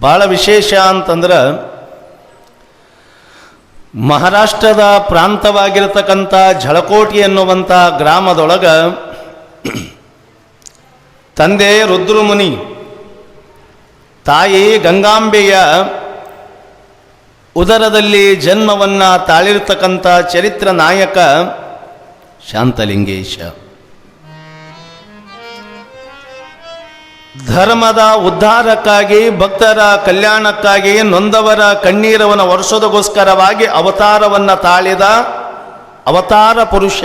ಭಾಳ ವಿಶೇಷ ಅಂತಂದ್ರೆ ಮಹಾರಾಷ್ಟ್ರದ ಪ್ರಾಂತವಾಗಿರತಕ್ಕಂಥ ಝಳಕೋಟಿ ಎನ್ನುವಂಥ ಗ್ರಾಮದೊಳಗೆ ತಂದೆ ರುದ್ರಮುನಿ, ತಾಯಿ ಗಂಗಾಂಬೆಯ ಉದರದಲ್ಲಿ ಜನ್ಮವನ್ನು ತಾಳಿರ್ತಕ್ಕಂಥ ಚರಿತ್ರ ನಾಯಕ ಶಾಂತಲಿಂಗೇಶ. ಧರ್ಮದ ಉದ್ಧಾರಕ್ಕಾಗಿ, ಭಕ್ತರ ಕಲ್ಯಾಣಕ್ಕಾಗಿ, ನೊಂದವರ ಕಣ್ಣೀರವನ್ನು ವರ್ಷದಗೋಸ್ಕರವಾಗಿ ಅವತಾರವನ್ನು ತಾಳಿದ ಅವತಾರ ಪುರುಷ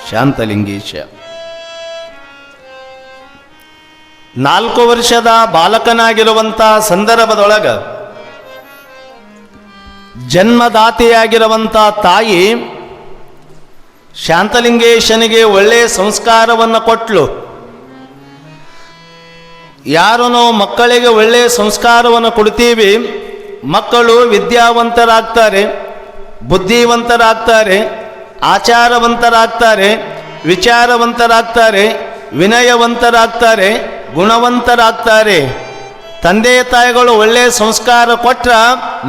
ಶಾಂತಲಿಂಗೇಶ. 4 ವರ್ಷದ ಬಾಲಕನಾಗಿರುವಂಥ ಸಂದರ್ಭದೊಳಗೆ ಜನ್ಮದಾತೆಯಾಗಿರುವಂಥ ತಾಯಿ ಶಾಂತಲಿಂಗೇಶನಿಗೆ ಒಳ್ಳೆಯ ಸಂಸ್ಕಾರವನ್ನು ಕೊಟ್ಟಳು. ಯಾರು ನಾವು ಮಕ್ಕಳಿಗೆ ಒಳ್ಳೆಯ ಸಂಸ್ಕಾರವನ್ನು ಕೊಡ್ತೀವಿ, ಮಕ್ಕಳು ವಿದ್ಯಾವಂತರಾಗ್ತಾರೆ, ಬುದ್ಧಿವಂತರಾಗ್ತಾರೆ, ಆಚಾರವಂತರಾಗ್ತಾರೆ, ವಿಚಾರವಂತರಾಗ್ತಾರೆ, ವಿನಯವಂತರಾಗ್ತಾರೆ, ಗುಣವಂತರಾಗ್ತಾರೆ. ತಂದೆ ತಾಯಿಗಳು ಒಳ್ಳೆಯ ಸಂಸ್ಕಾರ ಕೊಟ್ಟ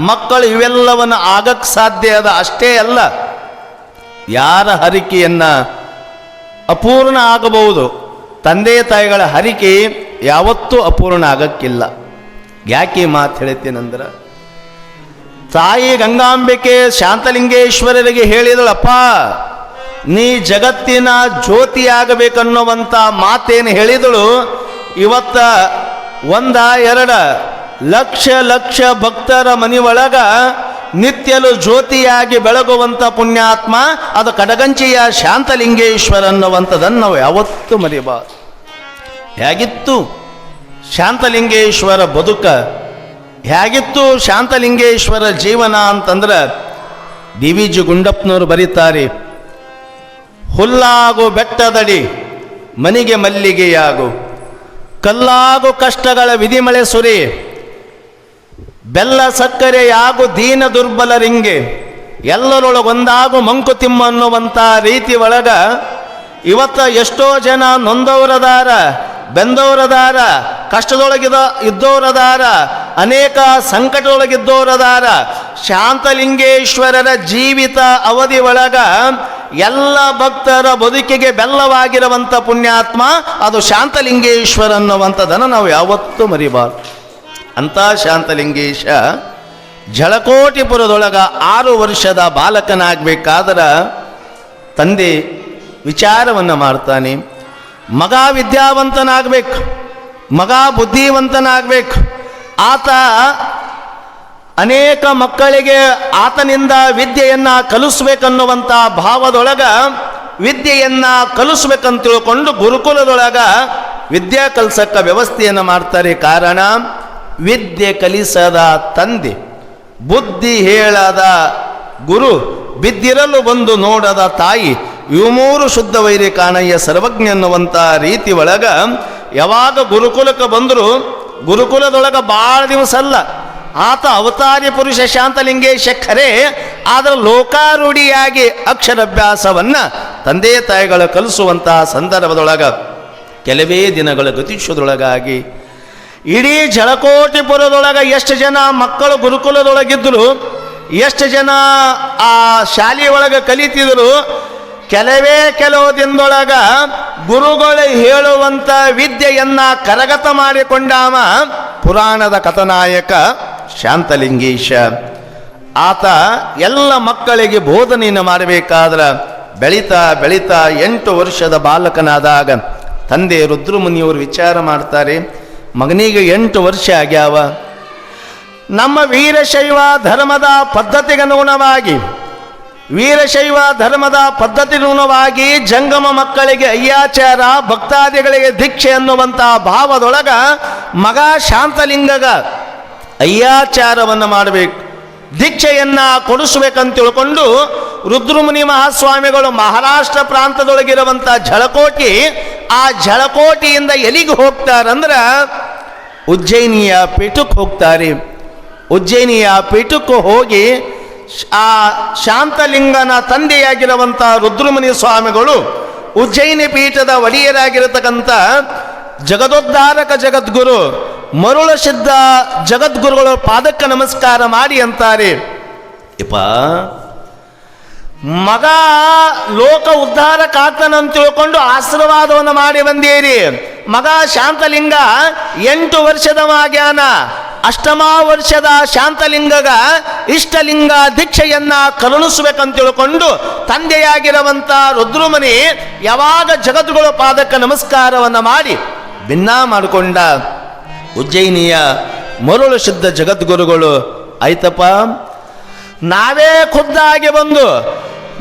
ಮಕ್ಕಳು ಇವೆಲ್ಲವನ್ನು ಆಗಕ್ಕೆ ಸಾಧ್ಯ ಅದ. ಅಷ್ಟೇ ಅಲ್ಲ, ಯಾರ ಹರಿಕೆಯನ್ನು ಅಪೂರ್ಣ ಆಗಬಹುದು, ತಂದೆ ತಾಯಿಗಳ ಹರಿಕೆ ಯಾವತ್ತೂ ಅಪೂರ್ಣ ಆಗಕ್ಕಿಲ್ಲ. ಯಾಕೆ ಮಾತು ಹೇಳ್ತೀನಂದ್ರೆ, ತಾಯಿ ಗಂಗಾಂಬಿಕೆ ಶಾಂತಲಿಂಗೇಶ್ವರರಿಗೆ ಹೇಳಿದಳಪ್ಪ, ನೀ ಜಗತ್ತಿನ ಜ್ಯೋತಿಯಾಗಬೇಕನ್ನುವಂಥ ಮಾತೇನು ಹೇಳಿದಳು. ಇವತ್ತ 1-2 ಲಕ್ಷ ಭಕ್ತರ ಮನೆಯೊಳಗ ನಿತ್ಯಲು ಜ್ಯೋತಿಯಾಗಿ ಬೆಳಗುವಂಥ ಪುಣ್ಯಾತ್ಮ ಅದು ಕಡಗಂಚಿಯ ಶಾಂತಲಿಂಗೇಶ್ವರ ಅನ್ನುವಂಥದ್ದನ್ನು ನಾವು ಯಾವತ್ತೂ ಮರೆಯಬಾರದು. ಹೇಗಿತ್ತು ಶಾಂತಲಿಂಗೇಶ್ವರ ಬದುಕ, ಹೇಗಿತ್ತು ಶಾಂತಲಿಂಗೇಶ್ವರ ಜೀವನ ಅಂತಂದ್ರೆ ಡಿ ವಿ ಜಿ ಗುಂಡಪ್ಪನವರು ಬರೀತಾರೆ, ಹುಲ್ಲಾಗು ಬೆಟ್ಟದಡಿ ಮನಿಗೆ ಮಲ್ಲಿಗೆಯಾಗು, ಕಲ್ಲಾಗು ಕಷ್ಟಗಳ ವಿಧಿಮಳೆ ಸುರಿ, ಬೆಲ್ಲ ಸಕ್ಕರೆಯಾಗು ದೀನ ದುರ್ಬಲರಿಂಗೆ, ಎಲ್ಲರೊಳಗೊಂದಾಗು ಮಂಕುತಿಮ್ಮ ಅನ್ನುವಂಥ ರೀತಿ ಒಳಗ ಇವತ್ತ ಎಷ್ಟೋ ಜನ ನೊಂದವರದಾರ, ಬೆಂದವರದಾರ, ಇದ್ದವರದಾರ, ಅನೇಕ ಸಂಕಟದೊಳಗಿದ್ದವರದಾರ. ಶಾಂತಲಿಂಗೇಶ್ವರರ ಜೀವಿತ ಅವಧಿ ಒಳಗ ಎಲ್ಲ ಭಕ್ತರ ಬದುಕಿಗೆ ಬೆಲ್ಲವಾಗಿರುವಂಥ ಪುಣ್ಯಾತ್ಮ ಅದು ಶಾಂತಲಿಂಗೇಶ್ವರ ಅನ್ನುವಂಥದ್ದನ್ನು ನಾವು ಯಾವತ್ತೂ ಮರಿಬಾರ್ದು. ಅಂಥ ಶಾಂತಲಿಂಗೇಶ ಝಳಕೋಟಿಪುರದೊಳಗ 6 ವರ್ಷದ ಬಾಲಕನಾಗಬೇಕಾದ್ರೆ ತಂದೆ ವಿಚಾರವನ್ನು ಮಾಡ್ತಾನೆ. ಮಗ ವಿದ್ಯಾವಂತನಾಗಬೇಕು, ಮಗ ಬುದ್ಧಿವಂತನಾಗಬೇಕು. ಆತ ಅನೇಕ ಮಕ್ಕಳಿಗೆ ಆತನಿಂದ ವಿದ್ಯೆಯನ್ನು ಕಲಿಸ್ಬೇಕನ್ನುವಂಥ ಭಾವದೊಳಗ ವಿದ್ಯೆಯನ್ನು ಕಲಿಸ್ಬೇಕಂತ ತಿಳ್ಕೊಂಡು ಗುರುಕುಲದೊಳಗ ವಿದ್ಯಾ ಕಲಿಸಕ್ಕ ವ್ಯವಸ್ಥೆಯನ್ನು ಮಾಡ್ತಾರೆ. ಕಾರಣ ವಿದ್ಯೆ ಕಲಿಸದ ತಂದೆ, ಬುದ್ಧಿ ಹೇಳದ ಗುರು, ಬಿದ್ದಿರಲು ಬಂದು ನೋಡದ ತಾಯಿ, ಇವು 3 ಶುದ್ಧ ವೈರಿ ಕಾಣಯ್ಯ ಸರ್ವಜ್ಞ ಅನ್ನುವಂಥ ರೀತಿ ಒಳಗ ಯಾವಾಗ ಗುರುಕುಲಕ್ಕೆ ಬಂದರೂ ಗುರುಕುಲದೊಳಗ ಭಾಳ ದಿವಸ ಅಲ್ಲ, ಆತ ಅವತಾರಿ ಪುರುಷ ಶಾಂತಲಿಂಗೇಶ ಖರೆ. ಆದರೆ ಲೋಕಾರೂಢಿಯಾಗಿ ಅಕ್ಷರಾಭ್ಯಾಸವನ್ನು ತಂದೆ ತಾಯಿಗಳ ಕಲಿಸುವಂತಹ ಸಂದರ್ಭದೊಳಗ ಕೆಲವೇ ದಿನಗಳ ಗತಿಸೋದ್ರೊಳಗಾಗಿ ಇಡೀ ಝಳಕೋಟಿಪುರದೊಳಗೆ ಎಷ್ಟು ಜನ ಮಕ್ಕಳು ಗುರುಕುಲದೊಳಗಿದ್ದರು, ಎಷ್ಟು ಜನ ಆ ಶಾಲೆಯೊಳಗೆ ಕಲಿತಿದ್ರು, ಕೆಲವು ದಿನದೊಳಗ ಗುರುಗಳು ಹೇಳುವಂಥ ವಿದ್ಯೆಯನ್ನ ಕರಗತ ಮಾಡಿಕೊಂಡಾಮ ಪುರಾಣದ ಕಥಾನಾಯಕ ಶಾಂತಲಿಂಗೇಶ. ಆತ ಎಲ್ಲ ಮಕ್ಕಳಿಗೆ ಬೋಧನೆಯನ್ನು ಮಾಡಬೇಕಾದ್ರೆ ಬೆಳೀತಾ 8 ವರ್ಷದ ಬಾಲಕನಾದಾಗ ತಂದೆ ರುದ್ರಮುನಿಯವರು ವಿಚಾರ ಮಾಡ್ತಾರೆ, ಮಗನಿಗೆ 8 ವರ್ಷ ಆಗ್ಯಾವ, ನಮ್ಮ ವೀರಶೈವ ಧರ್ಮದ ಪದ್ಧತಿಗನುಗುಣವಾಗಿ ಜಂಗಮ ಮಕ್ಕಳಿಗೆ ಅಯ್ಯಾಚಾರ, ಭಕ್ತಾದಿಗಳಿಗೆ ದೀಕ್ಷೆ ಅನ್ನುವಂಥ ಭಾವದೊಳಗ ಮಗ ಶಾಂತಲಿಂಗಗ ಅಯ್ಯಾಚಾರವನ್ನು ಮಾಡಬೇಕು, ದೀಕ್ಷೆಯನ್ನು ಕೊಡಿಸ್ಬೇಕಂತ ತಿಳ್ಕೊಂಡು ರುದ್ರಮುನಿ ಮಹಾಸ್ವಾಮಿಗಳು ಮಹಾರಾಷ್ಟ್ರ ಪ್ರಾಂತದೊಳಗಿರುವಂಥ ಝಳಕೋಟಿ, ಆ ಝಳಕೋಟಿಯಿಂದ ಎಲ್ಲಿಗೆ ಹೋಗ್ತಾರಂದ್ರೆ ಉಜ್ಜಯಿನಿಯ ಪೀಠಕ್ಕೆ ಹೋಗ್ತಾರೆ. ಉಜ್ಜಯಿನಿಯ ಪೀಠಕ್ಕೆ ಹೋಗಿ ಆ ಶಾಂತಲಿಂಗನ ತಂದೆಯಾಗಿರುವಂಥ ರುದ್ರಮುನಿ ಸ್ವಾಮಿಗಳು ಉಜ್ಜಯಿನಿ ಪೀಠದ ಒಡೆಯರಾಗಿರತಕ್ಕಂಥ ಜಗದೋದ್ಧಾರಕ ಜಗದ್ಗುರು ಮರುಳ ಸಿದ್ಧ ಜಗದ್ಗುರುಗಳು ಪಾದಕ್ಕೆ ನಮಸ್ಕಾರ ಮಾಡಿ ಅಂತಾರೆ, ಇಪ್ಪ ಮಗ ಲೋಕ ಉದ್ಧಾರಕ್ಕಾಗ್ತಾನಂತ ತಿಳ್ಕೊಂಡು ಆಶೀರ್ವಾದವನ್ನು ಮಾಡಿ ಬಂದೀರಿ. ಮಗ ಶಾಂತಲಿಂಗ 8 ವರ್ಷದವಾಗ್ಯಾನ. ಅಷ್ಟಮಾ ವರ್ಷದ ಶಾಂತಲಿಂಗಗ ಇಷ್ಟಲಿಂಗ ದೀಕ್ಷೆಯನ್ನ ಕರುಣಿಸ್ಬೇಕಂತ ತಿಳ್ಕೊಂಡು ತಂದೆಯಾಗಿರುವಂಥ ರುದ್ರಮುನಿ ಯಾವಾಗ ಜಗದ್ಗುರು ಪಾದಕ್ಕೆ ನಮಸ್ಕಾರವನ್ನು ಮಾಡಿ ಭಿನ್ನ ಮಾಡಿಕೊಂಡ. ಉಜ್ಜಯಿನಿಯ ಮರುಳು ಸಿದ್ಧ ಜಗದ್ಗುರುಗಳು, ಆಯ್ತಪ್ಪ ನಾವೇ ಖುದ್ದಾಗಿ ಬಂದು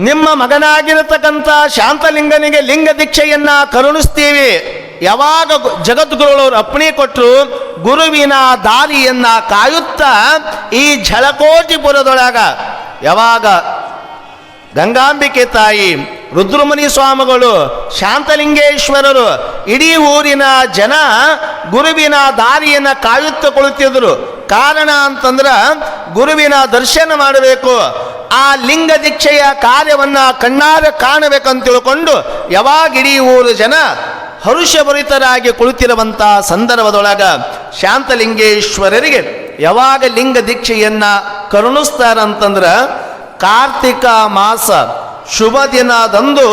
ನಿಮ್ಮ ಮಗನಾಗಿರತಕ್ಕಂಥ ಶಾಂತಲಿಂಗನಿಗೆ ಲಿಂಗ ದೀಕ್ಷೆಯನ್ನ ಕರುಣಿಸ್ತೀವಿ. ಯಾವಾಗ ಜಗದ್ಗುರುಗಳವರು ಅಪ್ಪಣೆ ಕೊಟ್ಟರು, ಗುರುವಿನ ದಾರಿಯನ್ನ ಕಾಯುತ್ತಾ ಈ ಝಳಕೋಟಿಪುರದೊಳಗ ಯಾವಾಗ ಗಂಗಾಂಬಿಕೆ ತಾಯಿ, ರುದ್ರಮುನಿ ಸ್ವಾಮಿಗಳು, ಶಾಂತಲಿಂಗೇಶ್ವರರು, ಇಡೀ ಊರಿನ ಜನ ಗುರುವಿನ ದಾರಿಯನ್ನು ಕಾಯುತ್ತಾ ಕುಳಿತಿದ್ರು. ಕಾರಣ ಅಂತಂದ್ರೆ ಗುರುವಿನ ದರ್ಶನ ಮಾಡಬೇಕು, ಆ ಲಿಂಗ ದೀಕ್ಷೆಯ ಕಾರ್ಯವನ್ನು ಕಣ್ಣಾರೆ ಕಾಣಬೇಕಂತ ತಿಳ್ಕೊಂಡು ಯಾವಾಗ ಇಡೀ ಊರು ಜನ ಹರುಷಭರಿತರಾಗಿ ಕುಳಿತಿರುವಂಥ ಸಂದರ್ಭದೊಳಗ ಶಾಂತಲಿಂಗೇಶ್ವರರಿಗೆ ಯಾವಾಗ ಲಿಂಗ ದೀಕ್ಷೆಯನ್ನ ಕರುಣಿಸ್ತಾರಂತಂದ್ರೆ ಕಾರ್ತಿಕ ಮಾಸ ಶುಭ ದಿನದಂದು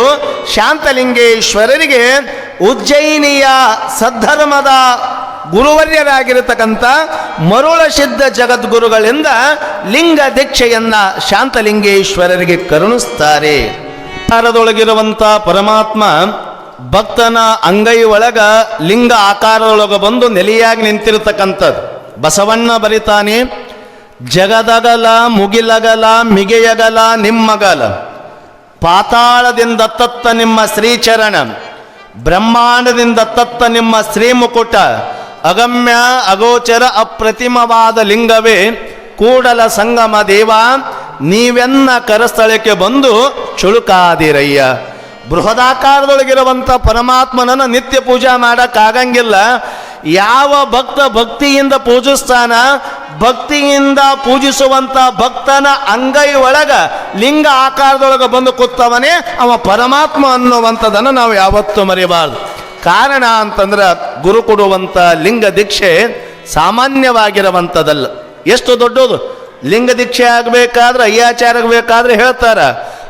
ಶಾಂತಲಿಂಗೇಶ್ವರರಿಗೆ ಉಜ್ಜಯಿನಿಯ ಸದ್ಧರ್ಮದ ಗುರುವರ್ಯರಾಗಿರತಕ್ಕಂಥ ಮರುಳ ಸಿದ್ಧ ಜಗದ್ಗುರುಗಳಿಂದ ಲಿಂಗ ದೀಕ್ಷೆಯನ್ನ ಶಾಂತಲಿಂಗೇಶ್ವರರಿಗೆ ಕರುಣಿಸ್ತಾರೆ. ಆಕಾರದೊಳಗಿರುವಂಥ ಪರಮಾತ್ಮ ಭಕ್ತನ ಅಂಗೈ ಒಳಗ ಲಿಂಗ ಆಕಾರದೊಳಗೆ ಬಂದು ನೆಲೆಯಾಗಿ ನಿಂತಿರತಕ್ಕಂಥದ್ದು. ಬಸವಣ್ಣ ಬರಿತಾನೆ, ಜಗದಗಲ ಮುಗಿಲಗಲ ಮಿಗೆಯಗಲ ನಿಮ್ಮಗಲ, ಪಾತಾಳದಿಂದ ತತ್ತ ನಿಮ್ಮ ಶ್ರೀಚರಣ, ಬ್ರಹ್ಮಾಂಡದಿಂದ ತತ್ತ ನಿಮ್ಮ ಶ್ರೀಮುಕುಟ, ಅಗಮ್ಯ ಅಗೋಚರ ಅಪ್ರತಿಮವಾದ ಲಿಂಗವೇ ಕೂಡಲ ಸಂಗಮ ದೇವ, ನೀವೆನ್ನ ಕರಸ್ಥಳಕ್ಕೆ ಬಂದು ಚುಳುಕಾದಿರಯ್ಯ. ಬೃಹದಾಕಾರದೊಳಗಿರುವಂಥ ಪರಮಾತ್ಮನನ್ನು ನಿತ್ಯ ಪೂಜಾ ಮಾಡೋಕ್ಕಾಗಂಗಿಲ್ಲ. ಯಾವ ಭಕ್ತ ಭಕ್ತಿಯಿಂದ ಪೂಜಿಸ್ತಾನ, ಭಕ್ತಿಯಿಂದ ಪೂಜಿಸುವಂಥ ಭಕ್ತನ ಅಂಗೈ ಒಳಗ ಲಿಂಗ ಆಕಾರದೊಳಗೆ ಬಂದು ಕೂತವನೇ ಅವ ಪರಮಾತ್ಮ ಅನ್ನುವಂಥದ್ದನ್ನು ನಾವು ಯಾವತ್ತೂ ಮರಿಬಾರ್ದು. ಕಾರಣ ಅಂತಂದ್ರೆ ಗುರು ಕೊಡುವಂಥ ಲಿಂಗ ದೀಕ್ಷೆ ಸಾಮಾನ್ಯವಾಗಿರುವಂಥದ್ದಲ್ಲ. ಎಷ್ಟು ದೊಡ್ಡದು ಲಿಂಗ ದೀಕ್ಷೆ ಆಗಬೇಕಾದ್ರೆ, ಅಯ್ಯಾಚಾರ ಆಗಬೇಕಾದ್ರೆ ಹೇಳ್ತಾರ,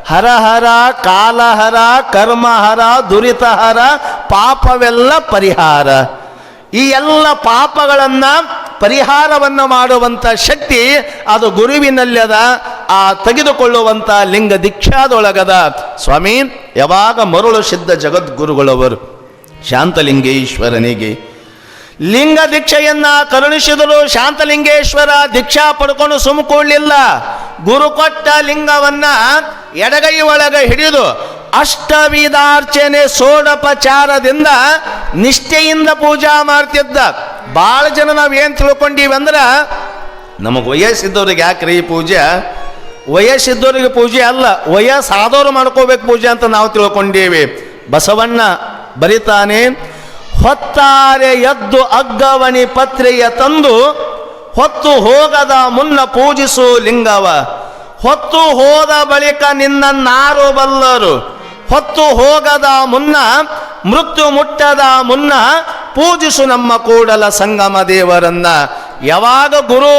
ಹರ ಹರ ಕಾಲಹರ ಕರ್ಮಹರ ದುರಿತಹರ ಪಾಪವೆಲ್ಲ ಪರಿಹಾರ. ಈ ಎಲ್ಲ ಪಾಪಗಳನ್ನು ಪರಿಹಾರವನ್ನು ಮಾಡುವಂಥ ಶಕ್ತಿ ಅದು ಗುರುವಿನಲ್ಲದ. ಆ ತೆಗೆದುಕೊಳ್ಳುವಂಥ ಲಿಂಗ ದೀಕ್ಷಾದೊಳಗದ. ಸ್ವಾಮಿ ಯಾವಾಗ ಮರುಳು ಸಿದ್ಧ ಜಗದ್ಗುರುಗಳವರು ಶಾಂತಲಿಂಗೇಶ್ವರನಿಗೆ ಲಿಂಗ ದೀಕ್ಷೆಯನ್ನ ಕರುಣಿಸಿದರು. ಶಾಂತಲಿಂಗೇಶ್ವರ ದೀಕ್ಷಾ ಪಡ್ಕೊಂಡು ಸುಮ್ಕೊಳ್ಳಿಲ್ಲ. ಗುರು ಕೊಟ್ಟ ಲಿಂಗವನ್ನ ಎಡಗೈ ಒಳಗೆ ಹಿಡಿದು ಅಷ್ಟವಿಧಾರ್ಚನೆ ಸೋಡಪಚಾರದಿಂದ ನಿಷ್ಠೆಯಿಂದ ಪೂಜಾ ಮಾಡ್ತಿದ್ದ. ಭಾಳ ಜನ ನಾವೇನು ತಿಳ್ಕೊಂಡೀವಂದ್ರೆ, ನಮಗೆ ವಯಸ್ಸಿದ್ದವ್ರಿಗೆ ಯಾಕ್ರಿ ಈ ಪೂಜೆ, ವಯಸ್ಸಿದ್ದವ್ರಿಗೆ ಪೂಜೆ ಅಲ್ಲ, ವಯಸ್ಸಾದವ್ರು ಮಾಡ್ಕೋಬೇಕು ಪೂಜೆ ಅಂತ ನಾವು ತಿಳ್ಕೊಂಡೀವಿ. ಬಸವಣ್ಣ ಬರಿತಾನೆ, ಹೊತ್ತಾರೆ ಎದ್ದು ಅಗ್ಗವಣಿ ಪತ್ರೆಯ ತಂದು, ಹೊತ್ತು ಹೋಗದ ಮುನ್ನ ಪೂಜಿಸು ಲಿಂಗವ, ಹೊತ್ತು ಹೋದ ಬಳಿಕ ನಿನ್ನನ್ನಾರು ಬಲ್ಲರು, ಹೊತ್ತು ಹೋಗದ ಮುನ್ನ ಮೃತ್ಯು ಮುಟ್ಟದ ಮುನ್ನ ಪೂಜಿಸು ನಮ್ಮ ಕೂಡಲ ಸಂಗಮ ದೇವರನ್ನ. ಯಾವಾಗ ಗುರು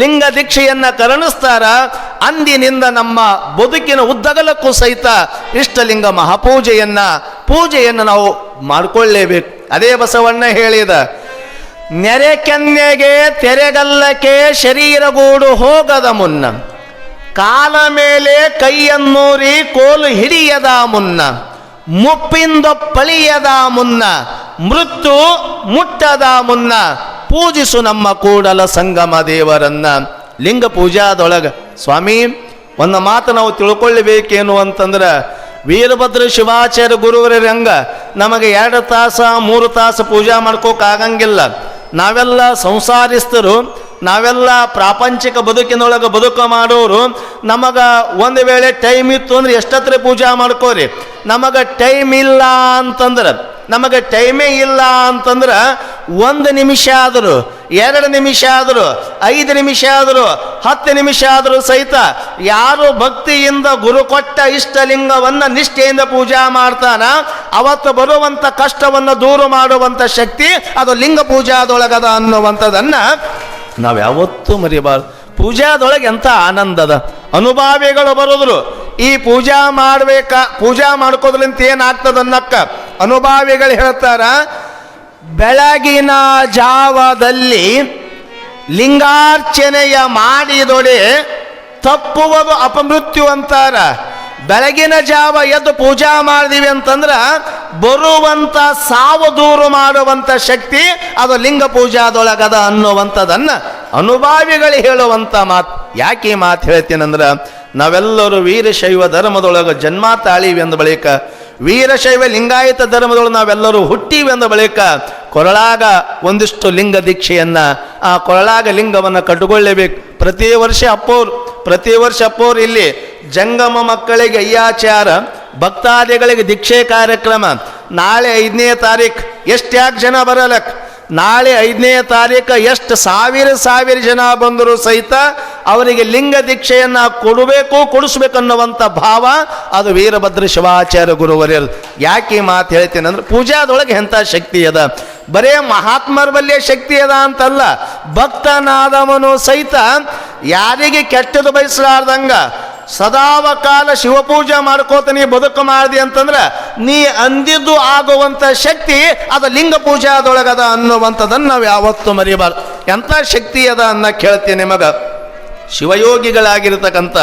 ಲಿಂಗ ದೀಕ್ಷೆಯನ್ನ ಕರುಣಿಸ್ತಾರ ಅಂದಿನಿಂದ ನಮ್ಮ ಬದುಕಿನ ಉದ್ದಗಲಕ್ಕೂ ಸಹಿತ ಇಷ್ಟಲಿಂಗ ಪೂಜೆಯನ್ನು ನಾವು ಮಾಡಿಕೊಳ್ಳೇಬೇಕು. ಅದೇ ಬಸವಣ್ಣ ಹೇಳಿದ, ನೆರೆ ಕೆನ್ನೆಗೆ ತೆರೆಗಲ್ಲಕ್ಕೆ ಶರೀರಗೂಡು ಹೋಗದ ಮುನ್ನ, ಕಾಲ ಮೇಲೆ ಕೈಯನ್ನೂರಿ ಕೋಲು ಹಿಡಿಯದ ಮುನ್ನ, ಮುಪ್ಪಿಂದೊಪ್ಪಳಿಯದ ಮುನ್ನ, ಮೃತ್ಯು ಮುಟ್ಟದ ಮುನ್ನ ಪೂಜಿಸು ನಮ್ಮ ಕೂಡಲ ಸಂಗಮ ದೇವರನ್ನ. ಲಿಂಗ ಪೂಜಾದೊಳಗ ಸ್ವಾಮಿ ಒಂದು ಮಾತು ನಾವು ತಿಳ್ಕೊಳ್ಳಬೇಕೇನು ಅಂತಂದ್ರೆ, ವೀರಭದ್ರ ಶಿವಾಚಾರ್ಯ ಗುರುವರ ರಂಗ ನಮಗೆ 2 ತಾಸು 3 ತಾಸು ಪೂಜಾ ಮಾಡ್ಕೋಕ್ಕಾಗಂಗಿಲ್ಲ. ನಾವೆಲ್ಲ ಸಂಸಾರಿಸ್ತರು, ನಾವೆಲ್ಲ ಪ್ರಾಪಂಚಿಕ ಬದುಕಿನೊಳಗೆ ಬದುಕು ಮಾಡೋರು. ನಮಗೆ ಒಂದು ವೇಳೆ ಟೈಮ್ ಇತ್ತು ಅಂದ್ರೆ ಎಷ್ಟತ್ರ ಪೂಜಾ ಮಾಡ್ಕೋರಿ. ನಮಗೆ ಟೈಮ್ ಇಲ್ಲ ಅಂತಂದ್ರೆ, ನಮಗೆ ಟೈಮೇ ಇಲ್ಲ ಅಂತಂದ್ರೆ 1 ನಿಮಿಷ ಆದರೂ 2 ನಿಮಿಷ ಆದರೂ 5 ನಿಮಿಷ ಆದರೂ 10 ನಿಮಿಷ ಆದರೂ ಸಹಿತ ಯಾರು ಭಕ್ತಿಯಿಂದ ಗುರು ಕೊಟ್ಟ ಇಷ್ಟಲಿಂಗವನ್ನು ನಿಷ್ಠೆಯಿಂದ ಪೂಜಾ ಮಾಡ್ತಾನ ಅವತ್ತು ಬರುವಂಥ ಕಷ್ಟವನ್ನು ದೂರ ಮಾಡುವಂಥ ಶಕ್ತಿ ಅದು ಲಿಂಗ ಪೂಜಾದೊಳಗದ ಅನ್ನುವಂಥದ್ದನ್ನು ನಾವು ಯಾವತ್ತೂ ಮರಿಬಾರ್ದು. ಪೂಜಾದೊಳಗೆ ಎಂಥ ಆನಂದದ ಅನುಭಾವಿಗಳು ಬರೋದ್ರು. ಈ ಪೂಜಾ ಮಾಡ್ಕೋದ್ರಿಂದ ಏನಾಗ್ತದ ಅನ್ನಕ್ಕ ಅನುಭಾವಿಗಳು ಹೇಳ್ತಾರ, ಬೆಳಗಿನ ಜಾವದಲ್ಲಿ ಲಿಂಗಾರ್ಚನೆಯ ಮಾಡಿದೊಡೆ ತಪ್ಪುವುದು ಅಪಮೃತ್ಯು ಅಂತಾರ. ಬೆಳಗಿನ ಜಾವ ಎದ್ದು ಪೂಜಾ ಮಾಡಿದೀವಿ ಅಂತಂದ್ರೆ ಬರುವಂಥ ಸಾವು ದೂರ ಮಾಡುವಂಥ ಶಕ್ತಿ ಅದು ಲಿಂಗ ಪೂಜಾದೊಳಗದ ಅನ್ನುವಂಥದ್ದನ್ನು ಅನುಭಾವಿಗಳು ಹೇಳುವಂಥ ಮಾತು. ಯಾಕೆ ಈ ಮಾತು ಹೇಳ್ತೀನಂದ್ರೆ, ನಾವೆಲ್ಲರೂ ವೀರಶೈವ ಧರ್ಮದೊಳಗೆ ಜನ್ಮ ತಾಳೀವಿ ಅಂದ ಬಳಿಕ, ವೀರಶೈವ ಲಿಂಗಾಯತ ಧರ್ಮದೊಳಗೆ ನಾವೆಲ್ಲರೂ ಹುಟ್ಟೀವಿ ಅಂದ ಬಳಿಕ ಕೊರಳಾಗ ಒಂದಿಷ್ಟು ಲಿಂಗ ದೀಕ್ಷೆಯನ್ನು, ಆ ಕೊರಳಾಗ ಲಿಂಗವನ್ನು ಕಟ್ಟಿಕೊಳ್ಳೇಬೇಕು. ಪ್ರತಿ ವರ್ಷ ಅಪ್ಪೋರು ಇಲ್ಲಿ ಜಂಗಮ ಮಕ್ಕಳಿಗೆ ಅಯ್ಯಾಚಾರ ಭಕ್ತಾದಿಗಳಿಗೆ ದೀಕ್ಷೆ ಕಾರ್ಯಕ್ರಮ ನಾಳೆ 5ನೇ ತಾರೀಕು. ಯಾಕೆ ಜನ ಬರಲಕ್ಕ? ನಾಳೆ 5ನೇ ತಾರೀಕು ಎಷ್ಟು ಸಾವಿರ ಜನ ಬಂದರೂ ಸಹಿತ ಅವರಿಗೆ ಲಿಂಗ ದೀಕ್ಷೆಯನ್ನು ಕೊಡಿಸ್ಬೇಕನ್ನುವಂಥ ಭಾವ ಅದು ವೀರಭದ್ರ ಶಿವಾಚಾರ್ಯ ಗುರುವರ್ಯರು. ಯಾಕೆ ಈ ಮಾತು ಹೇಳ್ತೇನೆ ಅಂದ್ರೆ, ಪೂಜಾದೊಳಗೆ ಎಂಥ ಶಕ್ತಿ ಅದ. ಬರೇ ಮಹಾತ್ಮರ ಬಲ್ಲಿಯ ಶಕ್ತಿ ಅದ ಅಂತಲ್ಲ, ಭಕ್ತನಾದವನು ಸಹಿತ ಯಾರಿಗೆ ಕೆಟ್ಟದು ಬಯಸಲಾರ್ದಂಗ ಸದಾವಕಾಲ ಶಿವಪೂಜೆ ಮಾಡ್ಕೋತ ನೀ ಬದುಕು ಮಾಡಿದೆ ಅಂತಂದ್ರೆ ನೀ ಅಂದಿದ್ದು ಆಗುವಂಥ ಶಕ್ತಿ ಅದು ಲಿಂಗ ಪೂಜಾದೊಳಗದ ಅನ್ನುವಂಥದ್ದನ್ನು ನಾವು ಯಾವತ್ತೂ ಮರಿಬಾರ್ದು. ಎಂಥ ಶಕ್ತಿ ಅದ ಅನ್ನ ಕೇಳ್ತೀನಿ ನಿಮಗೆ. ಶಿವಯೋಗಿಗಳಾಗಿರ್ತಕ್ಕಂಥ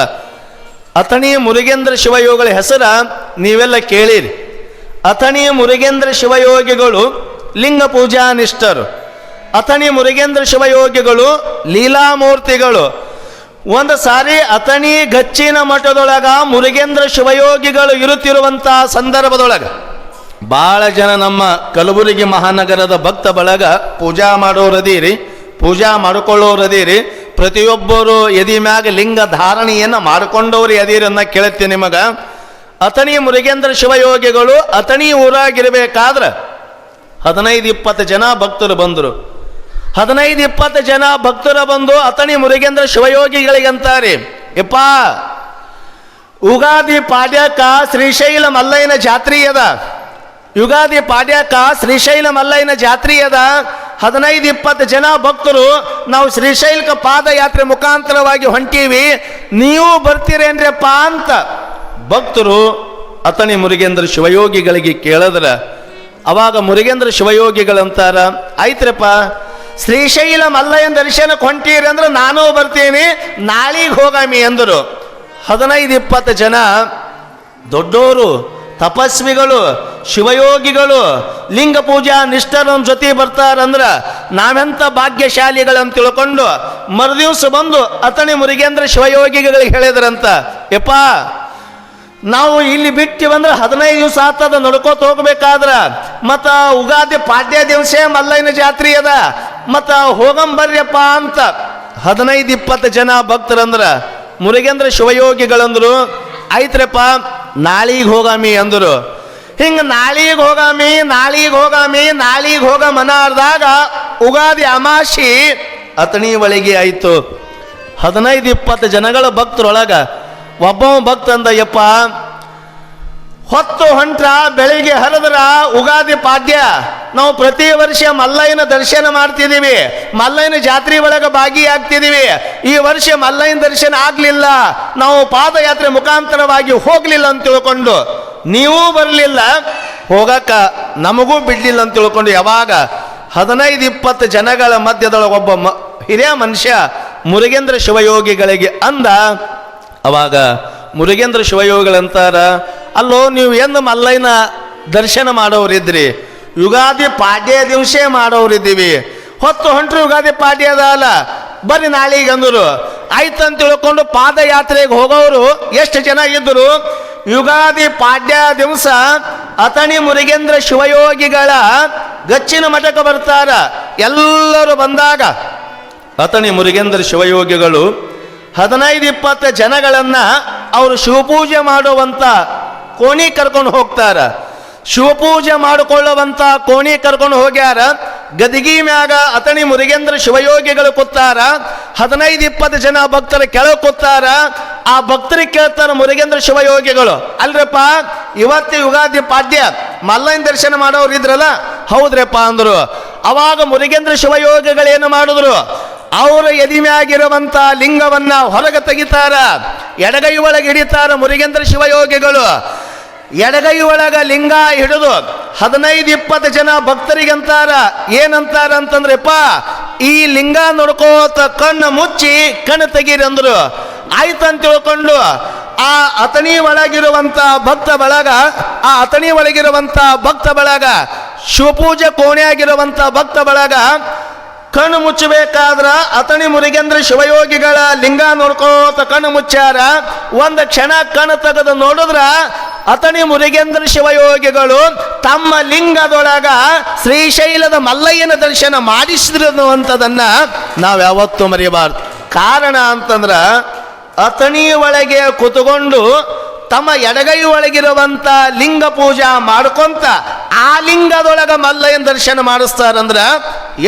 ಅಥಣಿ ಮುರುಗೇಂದ್ರ ಶಿವಯೋಗಿಗಳ ಹೆಸರ ನೀವೆಲ್ಲ ಕೇಳಿರಿ. ಅಥಣಿ ಮುರುಗೇಂದ್ರ ಶಿವಯೋಗಿಗಳು ಲಿಂಗ ಪೂಜಾ ನಿಷ್ಠರು. ಅಥಣಿ ಮುರುಗೇಂದ್ರ ಶಿವಯೋಗಿಗಳು ಲೀಲಾಮೂರ್ತಿಗಳು. ಒಂದು ಸಾರಿ ಅಥಣಿ ಗಚ್ಚಿನ ಮಠದೊಳಗ ಮುರುಗೇಂದ್ರ ಶಿವಯೋಗಿಗಳು ಇರುತ್ತಿರುವಂಥ ಸಂದರ್ಭದೊಳಗೆ ಭಾಳ ಜನ ನಮ್ಮ ಕಲಬುರಗಿ ಮಹಾನಗರದ ಭಕ್ತ ಬಳಗ ಪೂಜಾ ಮಾಡೋರದೀರಿ, ಪೂಜಾ ಮಾಡಿಕೊಳ್ಳೋರದೀರಿ. ಪ್ರತಿಯೊಬ್ಬರು ಎದಿ ಮ್ಯಾಗ ಲಿಂಗ ಧಾರಣೆಯನ್ನು ಮಾಡಿಕೊಂಡವ್ರು ಎದೀರನ್ನ ಕೇಳುತ್ತೀನಿ ನಿಮಗೆ. ಅಥಣಿ ಮುರುಗೇಂದ್ರ ಶಿವಯೋಗಿಗಳು ಅಥಣಿ ಊರಾಗಿರ್ಬೇಕಾದ್ರೆ 15-20 ಜನ ಭಕ್ತರು ಬಂದರು. 15-20 ಜನ ಭಕ್ತರು ಬಂದು ಅಥಣಿ ಮುರುಗೇಂದ್ರ ಶಿವಯೋಗಿಗಳಿಗಂತಾರೆ, ಯಪ್ಪ ಯುಗಾದಿ ಪಾಡ್ಯಕ್ಕ ಶ್ರೀಶೈಲ ಮಲ್ಲಯ್ಯನ ಜಾತ್ರೆ ಅದ. ಯುಗಾದಿ ಪಾಡ್ಯಕ್ಕ ಶ್ರೀಶೈಲ ಮಲ್ಲಯ್ಯನ ಜಾತ್ರೆ ಅದ. 15-20 ಜನ ಭಕ್ತರು ನಾವು ಶ್ರೀಶೈಲಕ್ಕೆ ಪಾದಯಾತ್ರೆ ಮುಖಾಂತರವಾಗಿ ಹೊಂಟೀವಿ, ನೀವು ಬರ್ತೀರೇನ್ರಪ್ಪ ಅಂತ ಭಕ್ತರು ಅಥಣಿ ಮುರುಗೇಂದ್ರ ಶಿವಯೋಗಿಗಳಿಗೆ ಕೇಳಿದ್ರೆ, ಅವಾಗ ಮುರುಗೇಂದ್ರ ಶಿವಯೋಗಿಗಳಂತಾರ, ಆಯ್ತ್ರಪ್ಪ ಶ್ರೀಶೈಲ ಮಲ್ಲಯ್ಯನ ದರ್ಶನಕ್ಕೆ ಹೊಂಟೀರಿ ಅಂದ್ರೆ ನಾನೂ ಬರ್ತೀನಿ, ನಾಳೆಗೆ ಹೋಗಾಮಿ ಅಂದರು. 15-20 ಜನ ದೊಡ್ಡೋರು, ತಪಸ್ವಿಗಳು, ಶಿವಯೋಗಿಗಳು, ಲಿಂಗ ಪೂಜಾ ನಿಷ್ಠರ ಜೊತೆ ಬರ್ತಾರಂದ್ರೆ ನಾವೆಂಥ ಭಾಗ್ಯಶಾಲಿಗಳಂತ ತಿಳ್ಕೊಂಡು ಮರುದಿವ್ಸ ಬಂದು ಅಥಣಿ ಮುರುಗೇಂದ್ರ ಶಿವಯೋಗಿಗಳಿಗೆ ಹೇಳಿದ್ರಂತ, ಯಪ್ಪ ನಾವು ಇಲ್ಲಿ ಬಿಟ್ಟಿವಂದ್ರೆ 15 ದಿವಸ ಆಗ್ತದ ನಡ್ಕೋತ ಹೋಗ್ಬೇಕಾದ್ರ, ಮತ್ತು ಉಗಾದಿ ಪಾಡ್ಯ ದಿವಸ ಮಲ್ಲಯ್ಯನ ಜಾತ್ರೆ ಅದ, ಮತ್ತು ಹೋಗಂಬರ್ಯಪ್ಪ ಅಂತ 15-20 ಜನ ಭಕ್ತರಂದ್ರ ಮುರುಗೇಂದ್ರ ಶಿವಯೋಗಿಗಳಂದ್ರು, ಆಯ್ತ್ರಪ್ಪ ನಾಳೆಗೆ ಹೋಗಾಮಿ ಅಂದರು. ಹಿಂಗೆ ನಾಳೆಗೆ ಹೋಗ ಮನಾರ್ದಾಗ ಉಗಾದಿ ಅಮಾಶಿ ಅಥಣಿ ಒಳಗೆ ಆಯಿತು. 15-20 ಜನಗಳ ಭಕ್ತರೊಳಗ ಒಬ್ಬ ಭಕ್ತ ಅಂದ, ಯಪ್ಪ ಹೊತ್ತು ಹೊಂಟ್ರ ಬೆಳಿಗ್ಗೆ ಹರಿದ್ರ ಉಗಾದಿ ಪಾಡ್ಯ, ನಾವು ಪ್ರತಿ ವರ್ಷ ಮಲ್ಲಯ್ಯನ ದರ್ಶನ ಮಾಡ್ತಿದ್ದೀವಿ, ಮಲ್ಲಯ್ಯನ ಜಾತ್ರೆ ಒಳಗೆ ಭಾಗಿಯಾಗ್ತಿದ್ದೀವಿ. ಈ ವರ್ಷ ಮಲ್ಲಯ್ಯನ ದರ್ಶನ ಆಗಲಿಲ್ಲ, ನಾವು ಪಾದಯಾತ್ರೆ ಮುಖಾಂತರವಾಗಿ ಹೋಗಲಿಲ್ಲ ಅಂತ ತಿಳ್ಕೊಂಡು, ನೀವೂ ಬರಲಿಲ್ಲ, ಹೋಗಕ್ಕ ನಮಗೂ ಬಿಡಲಿಲ್ಲ ಅಂತ ತಿಳ್ಕೊಂಡು ಯಾವಾಗ 15-20 ಜನಗಳ ಮಧ್ಯದೊಳಗೆ ಒಬ್ಬ ಹಿರಿಯ ಮನುಷ್ಯ ಮುರುಗೇಂದ್ರ ಶಿವಯೋಗಿಗಳಿಗೆ ಅಂದ, ಅವಾಗ ಮುರುಗೇಂದ್ರ ಶಿವಯೋಗಿಗಳಂತಾರ, ಅಲ್ಲೋ ನೀವು ಎಂದು ಮಲ್ಲಯ್ಯನ ದರ್ಶನ ಮಾಡೋರಿದ್ರಿ, ಯುಗಾದಿ ಪಾಡ್ಯ ದಿವಸ ಮಾಡೋರಿದ್ದೀವಿ, ಹೊತ್ತು ಹೊಂಟ್ರು ಯುಗಾದಿ ಪಾಡ್ಯ ಅದ ಅಲ್ಲ, ಬರ್ರಿ ನಾಳೆಗೆ ಅಂದರು. ಆಯ್ತಂತ ತಿಳ್ಕೊಂಡು ಪಾದಯಾತ್ರೆಗೆ ಹೋಗೋರು ಎಷ್ಟು ಜನ ಇದ್ದರು? ಯುಗಾದಿ ಪಾಡ್ಯ ದಿವಸ ಅಥಣಿ ಮುರುಗೇಂದ್ರ ಶಿವಯೋಗಿಗಳ ಗಚ್ಚಿನ ಮಠಕ್ಕೆ ಬರ್ತಾರ. ಎಲ್ಲರೂ ಬಂದಾಗ ಅಥಣಿ ಮುರುಗೇಂದ್ರ ಶಿವಯೋಗಿಗಳು 15-20 ಜನಗಳನ್ನು ಅವರು ಶಿವಪೂಜೆ ಮಾಡುವಂಥ ಕೋಣಿ ಕರ್ಕೊಂಡು ಹೋಗ್ತಾರ. ಶಿವಪೂಜೆ ಮಾಡಿಕೊಳ್ಳುವಂಥ ಕೋಣಿ ಕರ್ಕೊಂಡು ಹೋಗ್ಯಾರ. ಗದಿಗಿ ಮ್ಯಾಗ ಅತಣಿ ಮುರುಗೇಂದ್ರ ಶಿವಯೋಗಿಗಳು ಕೂತಾರ. 15-20 ಜನ ಭಕ್ತರ ಕೆಳಗೆ ಕೂತಾರ. ಆ ಭಕ್ತರಿಗೆ ಕೇಳ್ತಾರ ಮುರುಗೇಂದ್ರ ಶಿವಯೋಗಿಗಳು, ಅಲ್ರಪ್ಪ ಇವತ್ತು ಯುಗಾದಿ ಪಾಡ್ಯ ಮಲ್ಲಯ್ಯನ ದರ್ಶನ ಮಾಡೋರು ಇದ್ರಲ್ಲ? ಹೌದ್ರಪ್ಪ ಅಂದ್ರು. ಅವಾಗ ಮುರುಗೇಂದ್ರ ಶಿವಯೋಗಿಗಳು ಏನು ಮಾಡಿದ್ರು, ಅವರ ಎದಿಮ್ಯಾಗಿರುವಂತ ಲಿಂಗವನ್ನ ಹೊರಗೆ ತೆಗಿತಾರ, ಎಡಗೈ ಒಳಗೆ ಹಿಡಿತಾರ ಮುರುಗೇಂದ್ರ ಶಿವಯೋಗಿಗಳು. ಎಡಗೈ ಒಳಗ ಲಿಂಗ ಹಿಡಿದು 15-20 ಜನ ಭಕ್ತರಿಗಂತಾರ, ಏನಂತಾರ ಅಂತಂದ್ರಪ್ಪ, ಈ ಲಿಂಗ ನೋಡ್ಕೋತ ಕಣ್ಣು ಮುಚ್ಚಿ ಕಣ್ಣು ತೆಗೀರಿ ಅಂದ್ರು. ಆಯ್ತಂತ ತಿಳ್ಕೊಂಡು ಆ ಅತಣಿ ಒಳಗಿರುವಂತ ಭಕ್ತ ಬಳಗ, ಆ ಅತಣಿ ಒಳಗಿರುವಂತ ಭಕ್ತ ಬಳಗ, ಶಿವಪೂಜೆ ಕೋಣೆಯಾಗಿರುವಂತ ಭಕ್ತ ಬಳಗ ಕಣ್ಣು ಮುಚ್ಚಬೇಕಾದ್ರ ಅತಣಿ ಮುರುಗೇಂದ್ರ ಶಿವಯೋಗಿಗಳ ಲಿಂಗ ನೋಡ್ಕೋತ ಕಣ್ಣು ಮುಚ್ಚಾರ. ಒಂದು ಕ್ಷಣ ಕಣ್ಣು ತೆಗೆದು ನೋಡಿದ್ರ ಅತಣಿ ಮುರುಗೇಂದ್ರ ಶಿವಯೋಗಿಗಳು ತಮ್ಮ ಲಿಂಗದೊಳಗ ಶ್ರೀಶೈಲದ ಮಲ್ಲಯ್ಯನ ದರ್ಶನ ಮಾಡಿಸಿರುವಂಥದನ್ನ ನಾವು ಯಾವತ್ತೂ ಮರೆಯಬಾರ್ದು. ಕಾರಣ ಅಂತಂದ್ರ ಅತಣಿ ಒಳಗೆ ಕೂತ್ಕೊಂಡು ತಮ್ಮ ಎಡಗೈ ಒಳಗಿರುವಂತ ಲಿಂಗ ಪೂಜಾ ಮಾಡ್ಕೊಂತ ಆ ಲಿಂಗದೊಳಗ ಮಲ್ಲಯ್ಯನ ದರ್ಶನ ಮಾಡಿಸ್ತಾರಂದ್ರ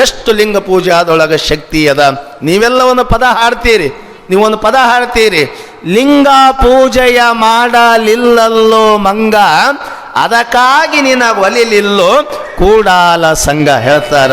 ಎಷ್ಟು ಲಿಂಗ ಪೂಜಾದೊಳಗ ಶಕ್ತಿ ಅದ. ನೀವೆಲ್ಲ ಒಂದು ಪದ ಹಾಡ್ತೀರಿ, ನೀವೊಂದು ಪದ ಹಾಡ್ತೀರಿ, ಲಿಂಗ ಪೂಜೆಯ ಮಾಡಲಿಲ್ಲಲ್ಲೋ ಮಂಗ, ಅದಕ್ಕಾಗಿ ನಿನಗ ಒಲಿಲಿಲ್ಲೋ ಕೂಡಾಲ ಸಂಘ ಹೇಳ್ತಾರ.